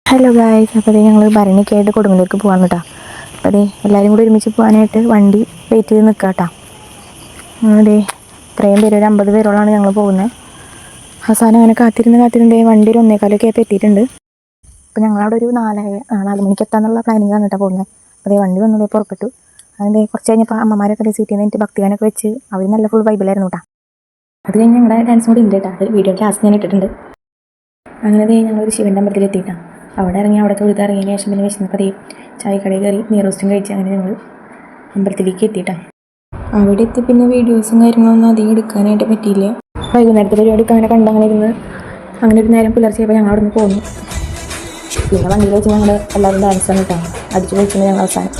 Hello guys, അപ്പോൾ ഞങ്ങൾ ഭരണിക്കായിട്ട് കൊടുങ്ങല്ലൂർക്ക് പോകാൻ കേട്ടോ. അപ്പോൾ എല്ലാവരും കൂടി ഒരുമിച്ച് പോകാനായിട്ട് വണ്ടി വെയിറ്റ് ചെയ്ത് നിൽക്കാം കേട്ടോ. അതെ, ഇത്രയും പേര്, ഒരു 50 പേരോളാണ് ഞങ്ങൾ പോകുന്നത്. അവസാനം അങ്ങനെ കാത്തിരുന്ന് വണ്ടി ഒരു 1:15 ആയപ്പോൾ എത്തിയിട്ടുണ്ട്. അപ്പോൾ ഞങ്ങളവിടെ ഒരു 4 മണിക്ക് എത്താന്നുള്ള പ്ലാനിങ്ങാണ് കേട്ടോ പോകുന്നത്. അതേ വണ്ടി വന്നതേ പുറപ്പെട്ടു. അതിൻ്റെ കുറച്ച് കഴിഞ്ഞപ്പോൾ അമ്മമാരൊക്കെ സീറ്റിൽ നിന്ന് എനിക്ക് ഭക്തിഗാനൊക്കെ വെച്ച് അവർ നല്ല ഫുൾ വൈബിലായിരുന്നു കേട്ടോ. അത് കഴിഞ്ഞ് ഞങ്ങളുടെ ഡാൻസും കൂടി ഉണ്ട് കേട്ടോ. അത് വീഡിയോ ലാസ്റ്റ് ഞാൻ ഇട്ടിട്ടുണ്ട്. അങ്ങനെ ഞങ്ങളൊരു ശിവൻ്റെ അമ്പലത്തിൽ എത്തിയിട്ടാണ്. അവിടെ ഇറങ്ങി, അവിടെ തൊഴുത് ഇറങ്ങിയതിന് ശേഷം പിന്നെ വിശന്നപ്പോൾ ചായക്കടയിൽ കയറി നെയ്റോസ്റ്റും കഴിച്ച് അങ്ങനെ ഞങ്ങൾ അമ്പലത്തിലേക്ക് എത്തിയിട്ടാണ്. അവിടെ എത്തി പിന്നെ വീഡിയോസും കാര്യങ്ങളൊന്നും അധികം എടുക്കാനായിട്ട് പറ്റിയില്ല. വൈകുന്നേരത്തെ പരിപാടിയൊക്കെ അങ്ങനെ കണ്ടങ്ങനെ ഇരുന്ന് അങ്ങനെ ഒരു നേരം പുലർച്ചെയപ്പോൾ ഞങ്ങൾ അവിടെ നിന്ന് പോന്നു. പിന്നെ വണ്ടിയിൽ വെച്ച് ഞങ്ങൾ എല്ലാവരും ഡാൻസാണ് കേട്ടോ. അടിച്ചു പൊളിച്ചിട്ട് ഞങ്ങൾ അവസാനം